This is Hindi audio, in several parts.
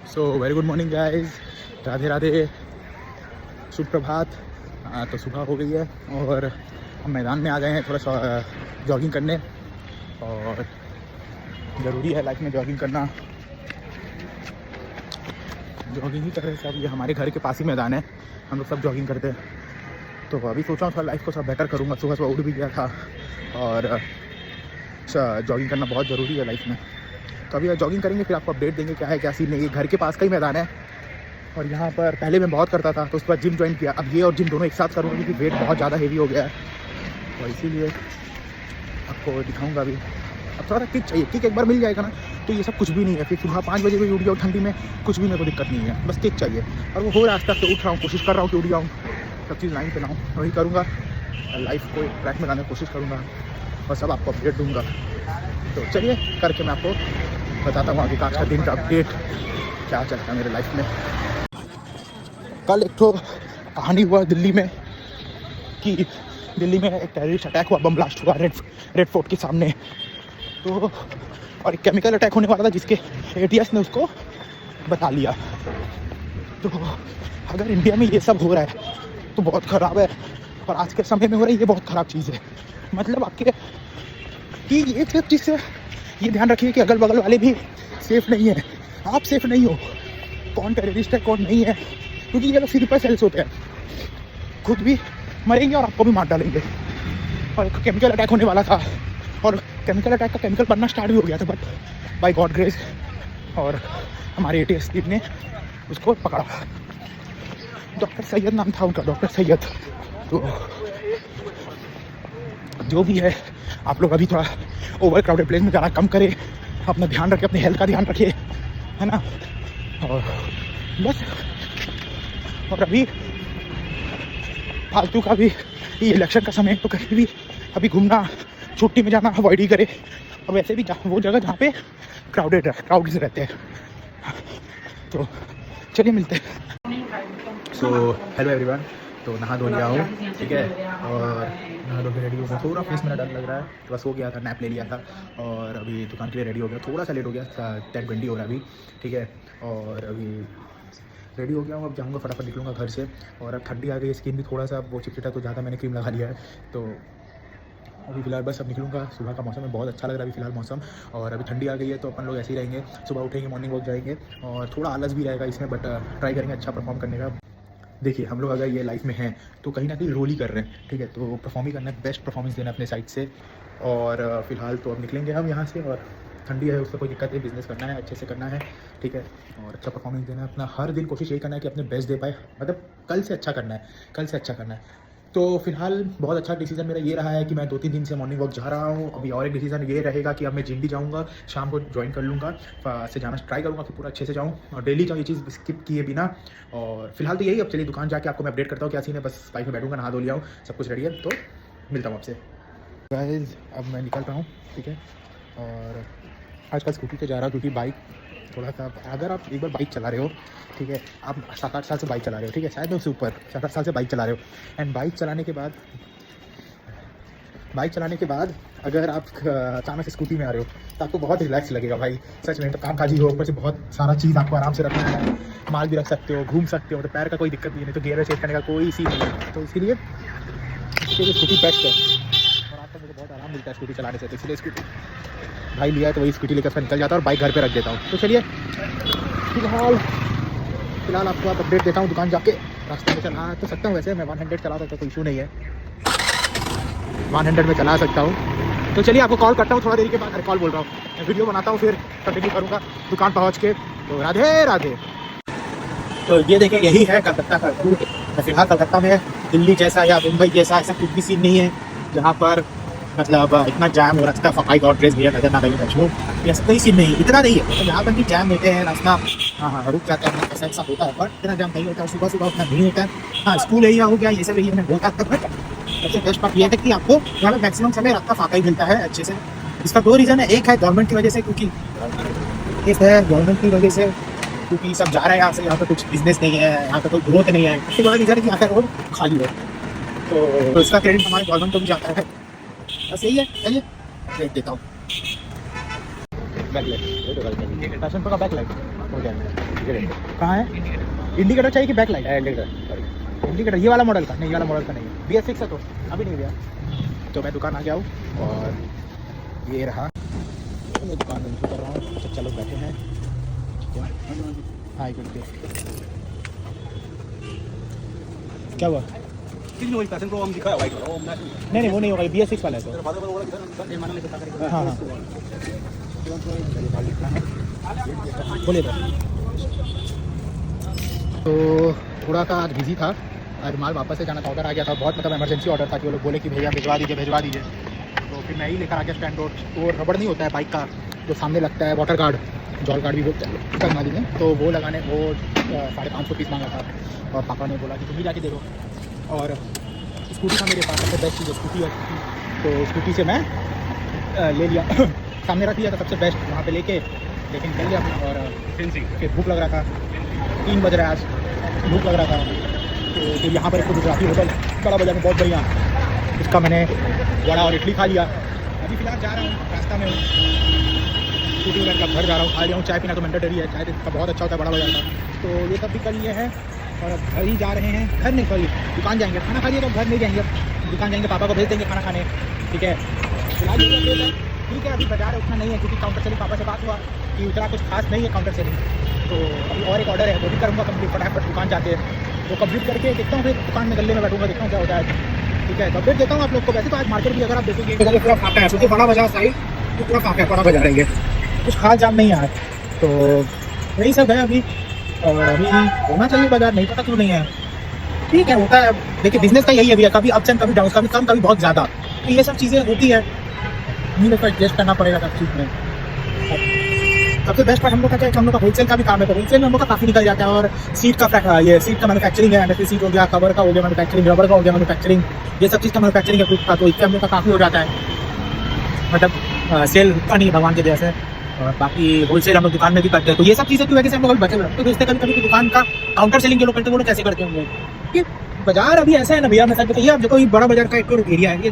So very good morning guys, Radhe Radhe, सुप्रभात। तो सुबह हो गई है और हम मैदान में आ गए हैं थोड़ा सा जॉगिंग करने। और ज़रूरी है लाइफ में जॉगिंग करना। जॉगिंग ही कर रहे सब, ये हमारे घर के पास ही मैदान है, हम लोग सब जॉगिंग करते हैं। तो अभी सोचा हूँ थोड़ा लाइफ को सब बेटर करूँगा। सुबह सुबह उठ भी गया था और जॉगिंग करना बहुत ज़रूरी है लाइफ में। तो अभी जॉगिंग करेंगे, फिर आपको अपडेट देंगे क्या है क्या सीन नहीं। ये घर के पास का ही मैदान है और यहाँ पर पहले मैं बहुत करता था, तो उसके बाद जिम ज्वाइन किया। अब ये और जिम दोनों एक साथ करूँगा क्योंकि वेट बहुत ज़्यादा हेवी हो गया है, तो इसीलिए आपको दिखाऊँगा। अभी अब थोड़ा सा किक चाहिए, किक एक बार मिल जाएगा ना तो ये सब कुछ भी नहीं है। फिर सुबह 5 बजे भी उठ जाओ ठंडी में, कुछ भी मेरे को दिक्कत नहीं है, बस किक चाहिए। और वो हो रहा है, आस्ते आस्ते उठ रहा हूँ, कोशिश कर रहा हूँ कि उठ जाऊँ, सब चीज़ लाइन पे लाऊँ, वही करूँगा। लाइफ को ट्रैक में लाने की कोशिश करूँगा और सब आपको अपडेट दूँगा। तो चलिए करके मैं आपको बताता हूँ आगे का आज का दिन का अपडेट क्या चलता है मेरे लाइफ में। कल एक तो कहानी हुआ दिल्ली में कि दिल्ली में एक टेररिस्ट अटैक हुआ, बम ब्लास्ट हुआ रेड फोर्ट के सामने। तो और एक केमिकल अटैक होने वाला था जिसके ATS ने उसको बता लिया। तो अगर इंडिया में ये सब हो रहा है तो बहुत ख़राब है, और आज के समय में हो रहा है ये बहुत ख़राब चीज़ है। मतलब आपके कि ये सब चीज़ से ये ध्यान रखिए कि अगल बगल वाले भी सेफ़ नहीं है, आप सेफ़ नहीं हो। कौन टेररिस्ट है कौन नहीं है, क्योंकि ये लोग सिर पर सेल्स होते हैं, खुद भी मरेंगे और आपको भी मार डालेंगे। और एक केमिकल अटैक होने वाला था और केमिकल अटैक का केमिकल बनना स्टार्ट भी हो गया था, बट बाय गॉड ग्रेस और हमारे ATS टीम ने उसको पकड़ा। डॉक्टर सैयद नाम था उनका, डॉक्टर सैयद। तो जो भी है, आप लोग अभी थोड़ा ओवर क्राउडेड प्लेस में जाना कम करें, अपना ध्यान रखें, अपने हेल्थ का ध्यान रखें, है ना। और बस, और अभी फालतू का भी ये इलेक्शन का समय है तो कहीं भी अभी घूमना, छुट्टी में जाना अवॉइड ही करें। और वैसे भी वो जगह जहाँ पे क्राउडेड रहते हैं। तो चलिए मिलते हैं। सो हेलो एवरीवन, तो नहा धो लिया हूँ, ठीक है, और नहा धो के रेडी हो गया। थोड़ा फेस मेरा डर लग रहा है, थोड़ा सो गया था, नैप ले लिया था और अभी दुकान के लिए रेडी हो गया। थोड़ा सा लेट हो गया, 10:20 हो रहा है अभी, ठीक है। और अभी रेडी हो गया हूँ, अब जाऊँगा, फटाफट निकलूँगा घर से। और अब ठंडी आ गई, स्किन भी थोड़ा सा वो चिपचिटा, तो ज़्यादा मैंने क्रीम लगा लिया है। तो अभी फिलहाल बस अब निकलूँगा। सुबह का मौसम है, बहुत अच्छा लग रहा है अभी फिलहाल मौसम। और अभी ठंडी आ गई है तो अपन लोग ऐसे ही रहेंगे, सुबह उठेंगे, मॉर्निंग वॉक जाएंगे। और थोड़ा आलस भी रहेगा इसमें, बट ट्राई करेंगे अच्छा परफॉर्म करने का। देखिए हम लोग अगर ये लाइफ में हैं तो कहीं ना कहीं रोल ही कर रहे हैं, ठीक है। तो परफॉर्म ही करना है, बेस्ट परफॉर्मेंस देना है अपने साइड से। और फिलहाल तो अब निकलेंगे हम यहाँ से। और ठंडी है, उसका कोई दिक्कत नहीं, बिजनेस करना है, अच्छे से करना है, ठीक है। और अच्छा परफॉर्मेंस देना है अपना, हर दिन कोशिश यही करना है कि अपने बेस्ट दे पाए, मतलब कल से अच्छा करना है, कल से अच्छा करना है। तो फिलहाल बहुत अच्छा डिसीजन मेरा ये रहा है कि मैं 2-3 दिन से मॉर्निंग वॉक जा रहा हूँ। अभी और एक डिसीजन ये रहेगा कि अब मैं जिम भी जाऊँगा, शाम को ज्वाइन कर लूँगा, से जाना ट्राई करूँगा कि पूरा अच्छे से जाऊँ और डेली जाऊँ, ये चीज़ स्किप किए बिना। और फिलहाल तो यही, अब चलिए दुकान जाके आपको मैं अपडेट करता हूँ क्या सीन है। बस बाइक में बैठूँगा, नहा धो लिया हूँ, सब कुछ रेडी है, तो मिलता हूँ आपसे। गाइस अब मैं निकल रहा हूँ, ठीक है। और आजकल स्कूटी पे जा रहा हूँ क्योंकि बाइक थोड़ा सा, अगर आप एक बार बाइक चला रहे हो, ठीक है, आप 7-8 साल से बाइक चला रहे हो, ठीक है, शायद मैं उससे ऊपर 7-8 साल से बाइक चला रहे हो। एंड बाइक चलाने के बाद अगर आप अचानक से स्कूटी में आ रहे हो तो आपको बहुत रिलैक्स लगेगा भाई, सच में। तो काम काजी हो, ऊपर से बहुत सारा चीज़ आपको आराम से रखना है, माल भी रख सकते हो, घूम सकते हो, तो पैर का कोई दिक्कत नहीं है, तो गियर चेंज करने का कोई सीन नहीं है। तो इसीलिए स्कूटी बेस्ट है और आपको मुझे बहुत आराम मिलता है स्कूटी चलाने से। तो इसलिए स्कूटी भाई लिया है, तो वही स्कूटी लेकर निकल जाता है और बाइक घर पे रख देता हूँ। तो चलिए फिलहाल आपको आप अपडेट देता हूँ दुकान जाके। रास्ते में चला तो सकता हूँ, वैसे मैं 100 चला सकता हूँ, कोई इशू नहीं है, 100 में चला सकता हूँ। तो चलिए आपको कॉल करता हूँ थोड़ा देर के बाद। अरे कॉल बोल रहा हूँ, मैं वीडियो बनाता हूँ, फिर कंटिन्यू करूँगा दुकान पहुँच के। तो राधे राधे। तो ये देखिए, यही है कलकत्ता का रूट। फिलहाल कलकत्ता में दिल्ली जैसा या मुंबई जैसा ऐसा कुछ भी सीन नहीं है जहाँ पर मतलब इतना जाम हो रहा था। फकाई गॉड ड्रेस भैया नजर ना लगे बच्चों, ऐसा कोई सीन नहीं, इतना नहीं है। तो यहाँ पर भी जाम होते हैं, रास्ता हाँ रुक जाता है, ऐसा ऐसा होता है, बट इतना जाम नहीं होता है। सुबह सुबह उतना नहीं होता है। हाँ स्कूल एरिया हो गया, ये सब एरिया में होता है, बट सबसे बेस्ट बात यह है कि आपको यहाँ पर मैक्सिमम समय रास्ता फाका ही मिलता है अच्छे से। इसका 2 रीज़न है, एक है गवर्नमेंट की वजह से, क्योंकि एक है गवर्नमेंट की वजह से क्योंकि सब जा रहे हैं यहाँ से, यहाँ पर कुछ बिजनेस नहीं है, यहाँ पर कोई ग्रोथ नहीं है। इसके बड़ा रीज़न है कि यहाँ का रोड खाली है, तो इसका क्रेडिट हमारे गवर्नमेंट को भी जाता है। बस यही है, चलिए देख देता हूँ। बैकलाइट, बैकलाइट हो जाएगा। कहाँ है इंडिकेटर चाहिए कि बैक लाइट? इंडिकेटर ये वाला मॉडल का नहीं, ये वाला मॉडल का नहीं है, BS6 है तो अभी नहीं गया। तो मैं दुकान आ गया हूँ और ये रहा मैं दुकान में कर रहा हूँ। अच्छा लोग बैठे हैं। हाँ एक मिनट क्या हुआ? नहीं वो नहीं होगा, BS6 वाला है तो। हाँ हाँ बोलिए। तो थोड़ा सा आज बिजी था, आज माल वापस से जाना था, ऑर्डर आ गया था बहुत, मतलब इमरजेंसी ऑर्डर था कि वो लोग बोले कि भैया भिजवा दीजिए। तो फिर मैं ही लेकर आ गया स्टैंड रोड। वो रबड़ नहीं होता है बाइक का जो सामने लगता है, वाटर गार्ड, जॉल गार्ड भी बोलते हैं करनाली में, तो वो लगाने वो 550 पीस मांगा था और पापा ने बोला कि तुम भी जाके दे दो। और स्कूटी था मेरे पास, सबसे बेस्ट चीज़ स्कूटी है, तो स्कूटी से मैं ले लिया सामने रख लिया था, सबसे बेस्ट वहाँ पे लेके लेकिन निकल गया अपना। और फिर भूख लग रहा था, 3 बज रहा है आज, भूख लग रहा था। तो फिर यहाँ पर एक गुजराती होटल बड़ा बाजार में बहुत बढ़िया, उसका मैंने वड़ा और इडली खा लिया। अभी फिलहाल जा रहा हूँ, रास्ता में हूँ, स्कूटी वगैरह का घर जा रहा हूँ, खा लिया हूँ। चाय पीना तो मैंडेटरी है, चाय का बहुत अच्छा होता है बड़ा बाजार का। तो ये सब भी कर लिए हैं और अब घर ही जा रहे हैं, घर नहीं सॉरी दुकान जाएंगे, खाना खा लिए तो घर नहीं जाएंगे, अब दुकान जाएंगे, पापा को भेज देंगे खाना खाने। ठीक है फिलहाल ठीक है, अभी बाजार उतना नहीं है क्योंकि काउंटर सेलिंग पापा से बात हुआ कि उतना कुछ खास नहीं है काउंटर सेलिंग। तो अभी और एक ऑर्डर है वो भी करूँगा कंप्लीट, फटाफट दुकान जाते हैं तो कंप्लीट करके देखता हूँ, फिर दुकान में गले में बैठूँगा, देखता हूँ क्या होता है। ठीक है तो अपडेट देता हूँ आप लोग को। वैसे तो आज मार्केट भी अगर आप देखोगे पूरा फाका है, क्योंकि बड़ा बाजार साइड तो पूरा फाका है, बड़ा बाजार रहेंगे, कुछ खास जाम नहीं है। तो यही सब है अभी, और अभी होना चाहिए बाजार, नहीं पता क्यों नहीं है। ठीक है होता है, देखिए बिजनेस का यही है भैया, कभी अप्स एंड कभी डाउन, कभी कम कभी बहुत ज़्यादा, तो ये सब चीज़ें होती है, नहीं मेरे को एडजस्ट करना पड़ेगा सब चीज़ में। सबसे बेस्ट पार्ट हम लोग का क्या है, हम लोग का होलसेल का भी काम है, तो होलसेल में हम लोग का काफ़ी निकल जाता है। और सीट का ये सीट का मैन्युफैक्चरिंग है, एंड सीट हो गया, कवर का हो गया मैन्युफैक्चरिंग, रबर का हो गया मैन्युफैक्चरिंग, ये सब चीज़ का मैन्युफैक्चरिंग है खुद का, तो इससे हम लोग का काफ़ी हो जाता है, मतलब सेल का नहीं भगवान के जैसे। और बाकी होलसेल हम लोग दुकान में भी करते हैं, तो ये सब चीज़ें की वजह से हम लोग बचे हुए। तो इससे कभी कभी दुकान का काउंटर सेलिंग के लोग करते हैं, वो लोग कैसे करते होंगे कि बाजार अभी ऐसा है ना भैया, मैं सच बताइए, आप देखो ये बड़ा बाजार का एक एरिया है, ये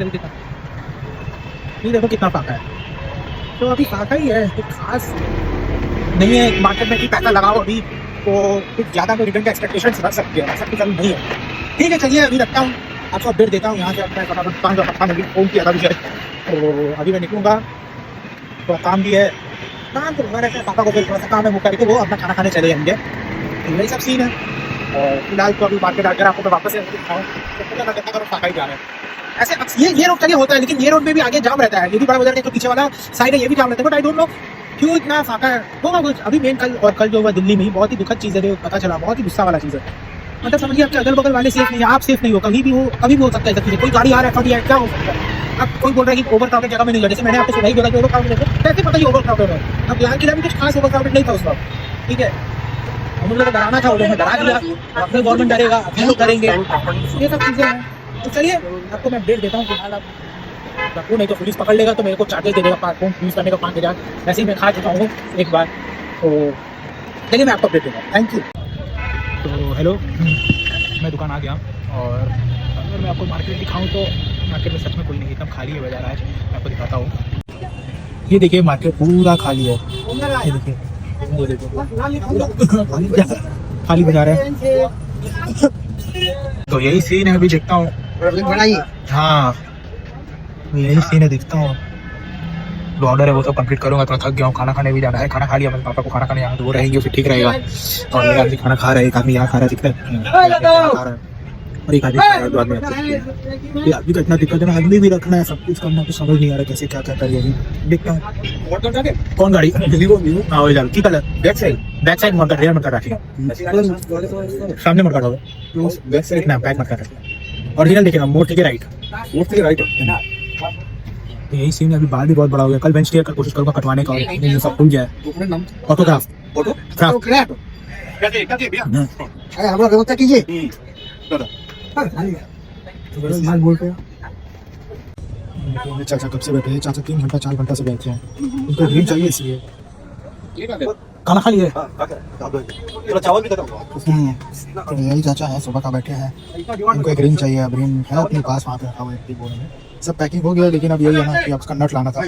देखो कितना फाका है, तो अभी फाका ही है, कुछ खास नहीं है मार्केट में कि पैसा लगाओ अभी तो कुछ ज़्यादा कोई रिटर्न का एक्सपेक्टेशन रख सकते हैं, ऐसा कुछ अभी नहीं है। ठीक है चलिए अभी रखता हूँ, आपको अपडेट देता हूँ यहाँ से। अपना फटाफट दुकान का पता नहीं फोन किया था मुझे, तो अभी मैं निकलूँगा, थोड़ा काम भी है, काम तो रहता है, पापा को फिर थोड़ा सा काम है वो करके वो अपना खाना खाने चले जाएंगे, तो यही सब सीन है। और फिलहाल तो अभी मार्केट आकर आपको मैं वापस से दिखाऊँ तो फाका ही जा रहा है। ऐसे ये रोड चलिए होता है, लेकिन ये रोड में भी आगे जाम रहता है, ये भी बड़ा बाजार के जो पीछे वाला साइड है ये भी जाम रहता है, बट आई डोंट नो क्यों इतना फाका है, होगा कुछ। अभी मेन कल जो हुआ दिल्ली में बहुत ही दुखद चीज़ है, पता चला, बहुत ही गुस्सा वाला चीज़ है, मतलब समझिए आपके अगल बगल वाले सेफ नहीं है, आप सेफ नहीं हो, कभी भी हो सकता है सब चीज़ें, कोई गाड़ी आ रहा है फट जाए क्या हो सकता है। अब कोई बोल रहा है कि ओवर क्राउडेड जगह में नहीं है, जैसे मैंने आपको सुनाई बोला कि ओवर क्राउडेड है, कैसे पता ही ओवर क्राउडेड है। अब यहाँ किला भी कुछ खास ओवर क्राउडेड नहीं था उस वक्त, ठीक है हम लोग को डराना था, वो लोग डरा दिया, अपने गवर्नमेंट डरेगा, अपने लोग करेंगे, ये सब चीज़ें हैं। तो चलिए आपको मैं अपडेट देता हूँ, फिलहाल आप रखो, नहीं तो पुलिस पकड़ लेगा तो मेरे को चार्जेस दे देगा, फोन यूज़ करने का 5,000, वैसे ही मैं खा चुका हूँ एक बार। तो चलिए मैं आपको अपडेट दूँगा, थैंक यू। तो हेलो, मैं दुकान आ गया, और अगर मैं आपको मार्केट दिखाऊँ तो मार्केट में सच में कोई नहीं, एकदम खाली है बाजार आज, मैं आपको दिखाता हूँ। ये देखिए मार्केट पूरा खाली है, ये देखिए खाली बाजार है, तो यही सीन है। अभी देखता हूँ, हाँ यही सीन है, देखता हूँ जो ऑर्डर है वो सब कंप्लीट करूँगा, थोड़ा थक गया हूँ, खाना खाने भी जाना है, खाना खा लिया मैंने, पापा को खाना खाने यहाँ तो वो रहेंगे फिर ठीक रहेगा। और मेरा आदमी खाना खा रहा है, एक आदमी यहाँ खा रहा है, दिख रहा है, और एक आदमी खा रहा है, दो आदमी आदमी का इतना दिक्कत है ना, आदमी भी रखना है, सब कुछ करना, कुछ समझ नहीं आ रहा कैसे क्या क्या करिए। अभी देखता हूँ कौन गाड़ी हाँ की कलर बैक साइड मरकर रेयर मरकर रखिएगा, सामने मरकर होगा बैक साइड ना, बैक मरकर रखिएगा, ओरिजिनल देखिएगा, मोड़ के राइट, तो यही सीन है। अभी बाल भी बहुत बड़ा हो गया, कल बेंच क्लियर कर कोशिश करूँगा कटवाने का, और सब खुल गया है। ऑटोग्राफ कीजिए, चाचा कब से बैठे हैं, चाचा 3 घंटा 4 घंटा से बैठे हैं, उनको ड्रीम चाहिए इसलिए। खाना खा लिए, चावल भी तो यही चाचा है, सुबह का बैठे हैं, इनको एक रिंग चाहिए, अब रिंग है अपने पास वहाँ पे रखा हुआ है बोरे में, सब पैकिंग हो गया, लेकिन अब यही है ना कि अब उसका नट लाना था।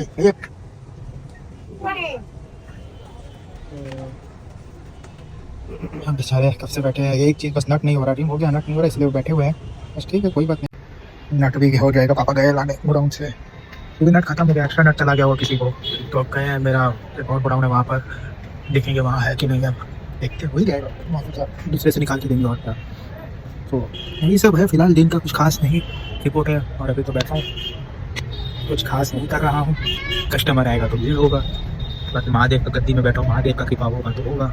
हम बेचारे कब से बैठे हैं, एक चीज़ बस नट नहीं हो रहा, रिम हो गया, नट नहीं हो रहा, इसलिए वो बैठे हुए हैं। बस ठीक है, कोई बात नहीं, नट भी हो जाएगा। पापा गए लाने गोडाउन से, क्योंकि नट खत्म हो गया, एक्स्ट्रा नट चला गया हुआ किसी को, तो अब गए हैं मेरा बहुत गोडाउन है वहाँ पर, देखेंगे वहाँ है कि नहीं, अब देखते हो ही जाएगा, वहाँ पर दूसरे से निकाल के देंगे और क्या। तो यही सब है फिलहाल, दिन का कुछ खास नहीं रिपोर्ट है, और अभी तो बैठा हूँ, कुछ खास नहीं कर रहा हूँ। कस्टमर आएगा तो भीड़ होगा, बाकी महादेव का गद्दी में बैठा हूँ, महादेव का कृपा होगा तो होगा।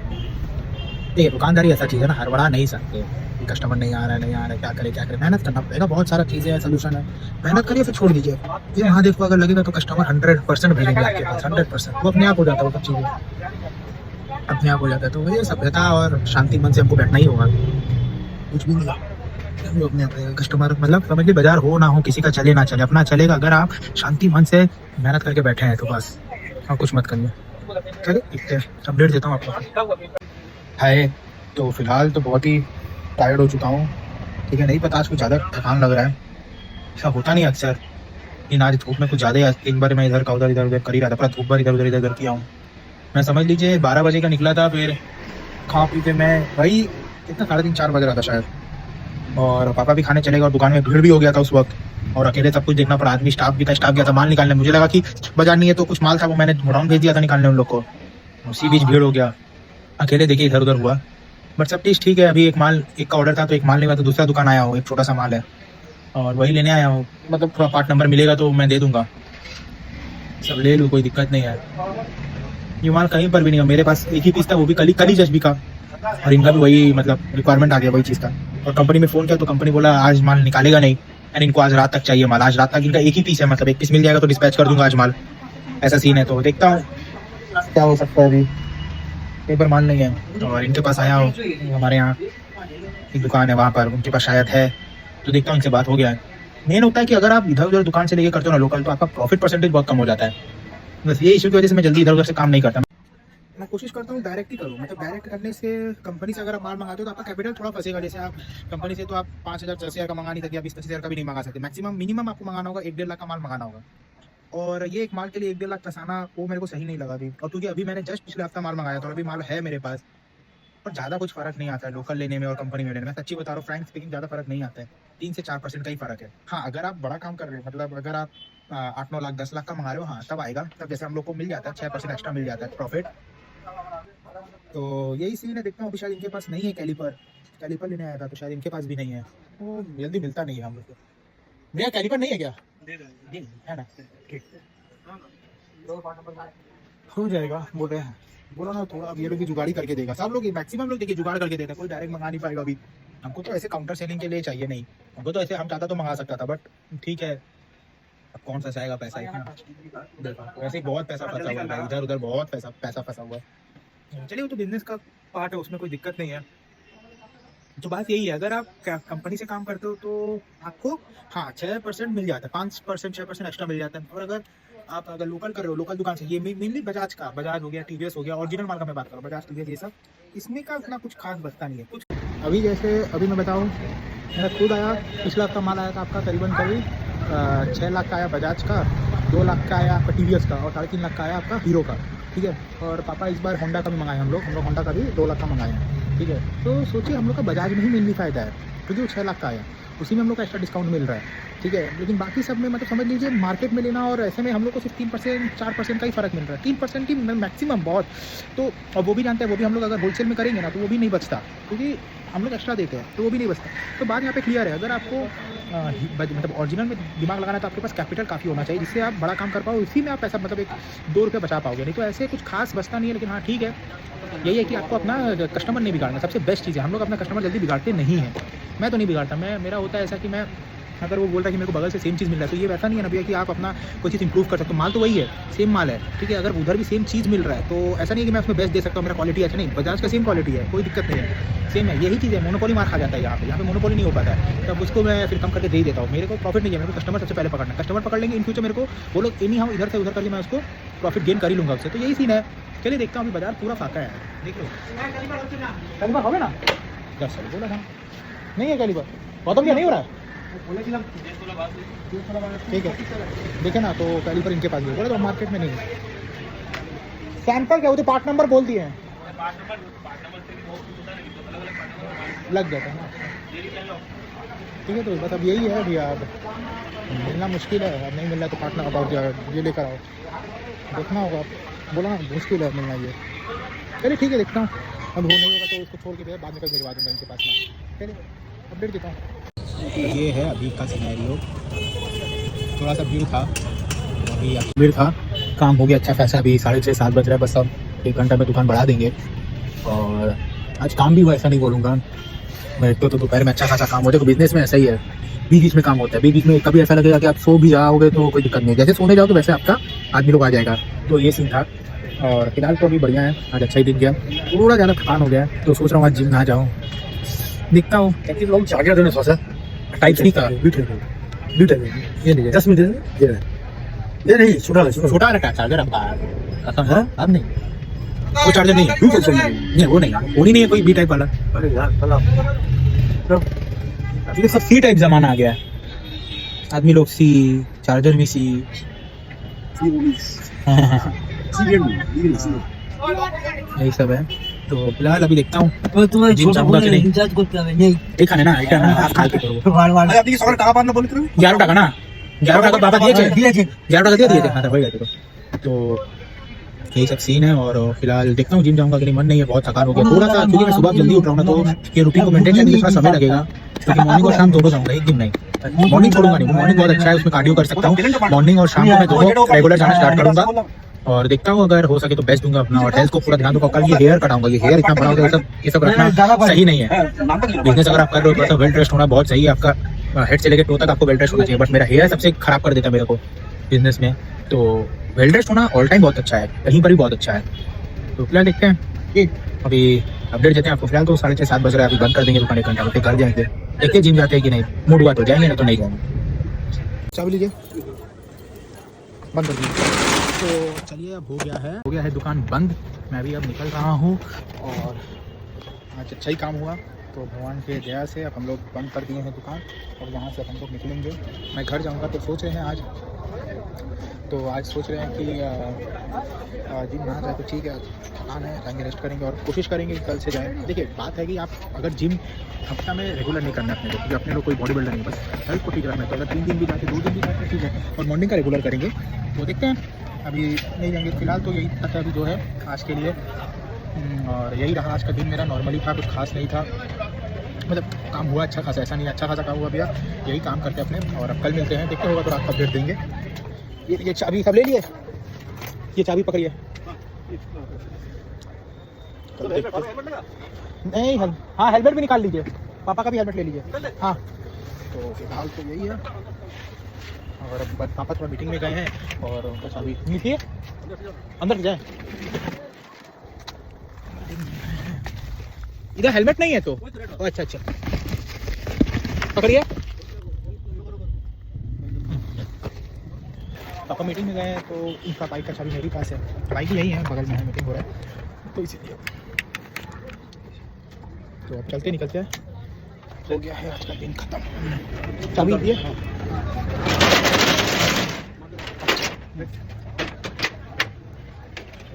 देखिए दुकानदारी ऐसा चीज़ है ना, हड़बड़ा नहीं सकते, कस्टमर नहीं आ रहा है, नहीं आ रहा है, क्या करे, मेहनत करना पड़ेगा, बहुत सारा चीज़ें हैं, सोल्यूशन है, मेहनत करिए फिर छोड़ दीजिए। ये महादेव को अगर लगेगा तो कस्टमर 100% भेजेंगे आपके पास, 100%, वो अपने आप हो जाता है, वो सब चीज़ें अपने आप हो जाता है। तो वही सभ्यता और शांति मन से हमको बैठना ही होगा, कुछ भी नहीं, वो अपने आप कस्टमर, मतलब समझ लीजिए बाजार हो ना हो, किसी का चले ना चले, अपना चलेगा। अगर आप शांति मन से मेहनत करके बैठे हैं तो बस, और कुछ मत करिए। चलिए देखते हैं, अपडेट देता हूँ आपको। है तो फिलहाल तो बहुत ही टायर्ड हो चुका हूँ, ठीक है, नहीं पता आज कुछ ज़्यादा थकान लग रहा है, ऐसा होता नहीं अक्सर, लेकिन आज धूप में कुछ ज़्यादा ही, एक बार मैं इधर का उधर कर ही रहा था, पूरा धूप बार इधर उधर किया हूँ। मैं समझ लीजिए 12 बजे का निकला था, फिर खा पी के मैं वही कितना 3:30-4 बज रहा था शायद, और पापा भी खाने चले गए और दुकान में भीड़ भी हो गया था उस वक्त, और अकेले सब कुछ देखना पड़ा, आदमी स्टाफ भी था, स्टाफ गया था माल निकालने, मुझे लगा कि बाजार नहीं है तो कुछ माल था वो मैंने गोडाउन भेज दिया था निकालने उन लोग को, उसी बीच भीड़ हो गया, अकेले देखिए इधर उधर हुआ, बट सब चीज़ ठीक है। अभी एक का ऑर्डर था तो एक माल लेगा, तो दूसरा दुकान आया हो, एक छोटा सा माल है और वही लेने आया हूँ, मतलब थोड़ा पार्ट नंबर मिलेगा तो मैं दे दूंगा, सब ले लूँ, कोई दिक्कत नहीं है। ये माल कहीं पर भी नहीं है, मेरे पास एक ही पीस था, वो भी कल ही जस्ट बिका, और इनका भी वही मतलब रिक्वायरमेंट आ गया वही चीज़ का, और कंपनी में फ़ोन किया तो कंपनी बोला आज माल निकालेगा नहीं, एंड इनको आज रात तक चाहिए माल, आज रात तक इनका एक ही पीस है, मतलब एक पीस मिल जाएगा तो डिस्पैच कर दूंगा आज माल, ऐसा सीन है। तो देखता हूँ क्या हो सकता है, अभी एक बार माल नहीं है, और इनके पास आया हूँ, हमारे यहाँ एक दुकान है वहाँ पर, उनके पास शायद है, तो देखता हूँ इनसे बात हो गया है। मेन होता है कि अगर आप इधर उधर दुकान से लेके करते हो ना लोकल, तो आपका प्रॉफिट परसेंटेज बहुत कम हो जाता है, बस ये इशू की वजह से मैं जल्दी इधर उधर से काम नहीं करता। मैं कोशिश करता हूँ डायरेक्ट ही करूँ, मतलब डायरेक्ट करने से कंपनी से अगर आप माल मंगाते हो तो आपका कैपिटल थोड़ा फंसेगा, जैसे आप कंपनी से तो आप 5,000 10,000 का मंगा नहीं सकते, 20-25,000 का भी नहीं मंगा सकते, मैक्सिमम मिनिमम आपको मंगाना होगा 1-1.5 लाख का माल मंगाना होगा, और ये एक माल के लिए 1-1.5 लाख फंसाना वो मेरे को सही नहीं लगा अभी, और क्योंकि अभी मैंने जस्ट पिछले हफ्ता माल मंगाया था और अभी माल है मेरे पास, और ज़्यादा कुछ फ़र्क नहीं आता है लोकल लेने में और कंपनी में लेने में, सच्ची बता रहा हूँ, फ्रैंक स्पीकिंग ज़्यादा फ़र्क नहीं आता है, 3 से 4% का ही फ़र्क है। हाँ अगर आप बड़ा काम कर रहे हो, मतलब अगर आप 8-9 लाख 10 लाख का मंगा रहे हो, हाँ तब आएगा, तब जैसे हम लोग को मिल जाता है 6% एक्स्ट्रा मिल जाता है प्रॉफिट। तो यही सीन है, देखता हूँ अभी शायद इनके पास नहीं है कैलिपर लेने आया था तो शायद इनके पास भी नहीं है, वो जल्दी मिलता नहीं है हम लोग को। भैया कैलिपर नहीं है क्या? है ना, ठीक हो जाएगा, बोल रहे हैं, बोला ना थोड़ा, अब ये लोग भी जुगाड़ी करके देगा, सब लोग मैक्सिमम लोग देखिए जुगाड़ करके देते हैं, कोई डायरेक्ट मंगा नहीं पाएगा अभी। हमको तो ऐसे काउंटर सेलिंग के लिए चाहिए नहीं, हमको तो ऐसे हम चाहता तो मंगा सकता था, बट ठीक है अब कौन सा आएगा पैसा इतना, देखो वैसे ही बहुत पैसा फंसा हुआ है इधर उधर, बहुत पैसा फंसा हुआ है। चलिए वो तो बिजनेस का पार्ट है, उसमें कोई दिक्कत नहीं है। तो बात यही है, अगर आप कंपनी से काम करते हो तो आपको हाँ 6% मिल जाता है, 5% 6% एक्स्ट्रा मिल जाता है, और अगर लोकल कर रहे हो लोकल दुकान से, ये मेनली बजाज हो गया, टीवीएस हो गया, ओरिजिनल माल का मैं बात कर रहा हूँ, बजाज टीवीएस ये सब, इसमें का उतना कुछ खास बचता नहीं है कुछ। अभी जैसे अभी मैं बताऊँ, मेरा खुद आया, पिछला हफ्ता माल आया था आपका करीबन 6 लाख का आया बजाज का, 2 लाख का आया आपका टीवीएस का, और 3.5 लाख का आया आपका हीरो का, ठीक है। और पापा इस बार होंडा का भी मंगाए, हम लोग होंडा का भी 2 लाख का मंगाए हैं, ठीक है। तो सोचिए हम लोग का बजाज में ही मेनली फ़ायदा है, क्योंकि वो 6 लाख का आया, उसी में हम लोग का एक्स्ट्रा डिस्काउंट मिल रहा है, ठीक है। लेकिन बाकी सब में मतलब समझ लीजिए मार्केट में लेना और ऐसे में हम लोग को सिर्फ 3% 4% का ही फ़र्क मिल रहा है, 3% की मैक्सिमम बहुत। तो अब वो भी जानते हैं, वो भी हम लोग अगर होलसेल में करेंगे ना तो वो भी नहीं बचता, क्योंकि हम लोग एक्स्ट्रा देते हैं तो वो भी नहीं बचता। तो बात यहाँ पे क्लियर है, अगर आपको मतलब ओरिजिनल में दिमाग लगाना है तो आपके पास कैपिटल काफ़ी होना चाहिए, जिससे आप बड़ा काम कर पाओ, इसी में आप पैसा मतलब 1-2 रुपये बचा पाओगे, नहीं तो ऐसे कुछ खास बचता नहीं है। लेकिन हाँ ठीक है, यही है कि आपको अपना कस्टमर नहीं बिगाड़ना, सबसे बेस्ट चीज़ है। हम लोग अपना कस्टमर जल्दी बिगाड़ते नहीं हैं, मैं तो नहीं बिगाड़ता, मेरा होता है ऐसा कि मैं अगर वो बोल रहा है कि मेरे को बगल से सेम चीज़ मिल रहा है, तो ये वैसा नहीं है ना भैया कि आप अपना कोई चीज़ इंप्रूव कर सकते हो, माल तो वही है, सेम माल है, ठीक है। अगर उधर भी सेम चीज़ मिल रहा है तो ऐसा नहीं है कि मैं उसमें बेस्ट दे सकता हूँ, मेरा क्वालिटी अच्छा नहीं, बजाज का सेम क्वालिटी है, कोई दिक्कत नहीं है, सेम है। यही चीज़ है, मोनोपोली मार खा जाता है यहाँ पे मोनोपोली नहीं हो पाता है, तब उसको मैं फिर कम करके दे ही देता हूँ। मेरे को प्रॉफिट नहीं है, मेरे को कस्टमर सबसे पहले पकड़ना, कस्टमर पकड़ लेंगे इन फ्यूचर मेरे को वो लोग एनी हाउ इधर से उधर करके मैं उसको प्रॉफिट गेन कर ही लूँगा उससे। तो यही सीन है। चलिए देखता हूँ, अभी बाजार पूरा फाका है, देख लो कैलिबर हो गया ना, क्या सर बोला था नहीं है कैलिबर, गौतम भैया नहीं हो रहा है, ठीक है देखे ना, तो कैलिपर इनके पास भी बोले तो मार्केट में नहीं है। सैंपल क्या होते, पार्ट नंबर बोल दिए हैं, लग गया था ना। ठीक है, तो बस अब यही है भैया, अब मिलना मुश्किल है, अब नहीं मिल रहा तो पार्टनर अबाउट ये लेकर आओ, देखना होगा। बोला ना मुश्किल है मिलना ये। चलिए ठीक है, देखता हूँ, अब वो नहीं होगा तो उसको छोड़ के भैया बाद में कल भिजवा दूँगा इनके पास में। चलिए अपडेट देता हूँ। ये है अभी का सिनेरियो, थोड़ा सा भीड़ था, अभी भीड़ था, काम हो गया अच्छा खासा। अभी 6:30-7 बज रहा है, बस अब 1 घंटा में दुकान बढ़ा देंगे। और आज काम भी वैसा नहीं बोलूँगा मैं, तो दोपहर में अच्छा खासा काम होता है। बिजनेस में ऐसा ही है, बीच बीच में काम होता है, बीच बीच में कभी ऐसा लगेगा कि आप सो भी जाओगे तो कोई दिक्कत नहीं, जैसे सोने जाओगे वैसे आपका आदमी लोग आ जाएगा। तो ये सीन था, और फिलहाल तो अभी बढ़िया है, आज अच्छा ही दिन गया। थोड़ा ज़्यादा थकान हो गया है तो सोच रहा हूँ आज जिम ना जाऊँ, दिखता हूँ। लोग चार्जर देने सोचा टाइप सी का ये लीजिए 10 मिनट ये नहीं छोटा रखा चार्जर अब है, अब नहीं वो चार्जर नहीं है, वो नहीं है कोई बी टाइप वाला। अरे यार अभी सब सी टाइप जमाना आ गया है, आदमी लोग सी, चार्जर भी सी। यही सब है, तो फिलहाल अभी देखता हूँ जिम जाऊंगा कि नहीं। देखा है ना आप खा के 11 টাকা ना, 11 টাকা बाबा दिए 11 टाका दिए थे। हाँ वही गए तो यही सब सीन है। और फिलहाल देखता हूँ जिम जाऊंगा कि नहीं, मन नहीं है, बहुत थकान हो गया थोड़ा सा, क्योंकि मैं सुबह जल्दी उठ रहा हूँ ना, तो ये रूटीन को मेंटेन करने में थोड़ा समय लगेगा, क्योंकि मॉर्निंग और शाम दोनों जाऊंगा, एक दिन नहीं। मॉर्निंग छोड़ूंगा नहीं, मॉर्निंग बहुत अच्छा है, उसमें कार्डियो कर सकता हूँ। मॉर्निंग और शाम को मैं दोनों रेगुलर जाना स्टार्ट करूंगा, और देखता हूँ अगर हो सके तो बेस्ट दूंगा अपना, और हेल्थ को पूरा ध्यान दूंगा। कल ये हेयर कटाऊंगा, ये हेयर इतना बड़ा होगा, ये सब रखना सही नहीं है। बिजनेस अगर आप कर रहे हो तो वेल ड्रेस्ड होना बहुत सही है, आपका हेड से लेकर टो तक आपको वेल ड्रेस्ड होना चाहिए। बट मेरा हेयर सबसे खराब कर देता है मेरे को बिजनेस में, तो वेल ड्रेस्ड होना ऑल टाइम बहुत अच्छा है, कहीं पर भी बहुत अच्छा है। तो फिलहाल देखते हैं, अभी अपडेट देते हैं आपको। फिलहाल तो 6:30-7 बज रहा है, अभी बंद कर देंगे दुकान, 1 घंटा फिर घर जाएंगे, देखिए जिम जाते हैं कि नहीं, मूड हुआ तो जाएंगे, नहीं तो नहीं जाएंगे। चाबी लीजिए, बंद कर दीजिए। तो चलिए अब हो गया है दुकान बंद, मैं भी अब निकल रहा हूँ, और आज अच्छा ही काम हुआ। तो भगवान के दया से अब हम लोग बंद कर दिए हैं दुकान, और यहाँ से हम लोग निकलेंगे। मैं घर जाऊँगा, तो सोच रहे हैं आज सोच रहे हैं कि जिम ना जाए तो ठीक है, थकान है, जाएंगे रेस्ट करेंगे, और कोशिश करेंगे कि कल से जाएँ। देखिए बात है कि आप अगर जिम हफ्ता में रेगुलर नहीं करना अपने को, क्योंकि अपने लोग कोई बॉडी बिल्डर नहीं, बस हेल्थ को ठीक रखना है। तो अगर 3 दिन भी जाते, 2 दिन भी जाते ठीक है, और मॉर्निंग का रेगुलर करेंगे, तो देखते हैं। अभी नहीं जाएंगे फिलहाल, तो यही तक है अभी जो है आज के लिए। और यही रहा आज का दिन मेरा, नॉर्मली था, कुछ खास नहीं था, मतलब काम हुआ अच्छा खासा, ऐसा नहीं अच्छा खासा काम हुआ भैया। यही काम करते अपने, और अब कल मिलते हैं, देखते होगा तो रात का अपडेट देंगे। ये चाबी सब ले लिए, ये चाबी पकड़िए। नहीं हाँ हेलमेट भी निकाल लीजिए, पापा का भी हेलमेट ले लीजिए। हाँ तो फिलहाल तो यही है, और अब पापा थोड़ा मीटिंग में गए हैं, और बस अभी नहीं थी, अंदर जाए। इधर हेलमेट नहीं है तो अच्छा पकड़िए। पापा मीटिंग में गए हैं, तो उनका बाइक का चाबी मेरे पास है, बाइक यही है, बगल में है, मीटिंग हो रहा है, तो इसीलिए। तो अब चलते निकलते हैं, हो गया है आज का दिन खत्म। चाबी दिए,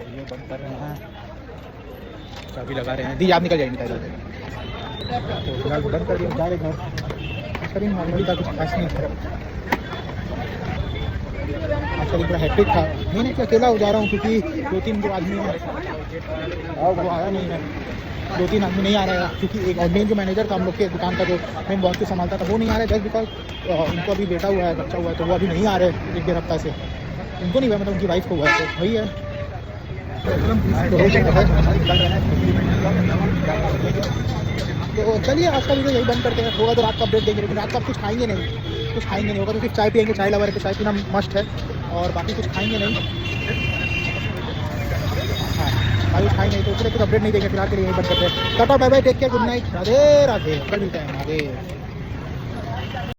ये बंद कर रहे हैं, चाबी लगा रहे हैं, दी आप निकल जाइए। तो फिलहाल वो बंद कर दिया, जा रहे घर करेंगे। नॉर्मली का कुछ खास नहीं था, आज का दिन पूरा हेक्टिक था। मैंने कि अकेला हो जा रहा हूँ, क्योंकि 2-3 जो आदमी हैं और वो आया नहीं है, 2-3 आदमी नहीं आ रहे हैं, क्योंकि एक ऑनलाइन जो मैनेजर था हम लोग के दुकान का, जो मेन बॉस को संभालता था, वो नहीं आ रहा है, जस्ट बिकॉज उनको अभी बेटा हुआ है, बच्चा हुआ है, तो वो अभी नहीं आ रहे 1-1.5 हफ्ता से। उनको नहीं हुआ, मतलब उनकी वाइफ को हुआ है, तो वही है। तो चलिए आज का वीडियो यही बंद करते हैं, होगा तो रात का अपडेट देंगे, लेकिन रात का कुछ खाएंगे नहीं होगा, तो सिर्फ चाय पियेंगे, चाय लवर है, चाय पीना मस्ट है, और बाकी कुछ खाएंगे नहीं। हाँ बाकी खाएंगे नहीं, तो उसके लिए कुछ अपडेट नहीं देंगे, फिलहाल के लिए यही बंद करते हैं। Tata bye bye, take care, good night, Radhe Radhe, कल मिलते हैं, राधे।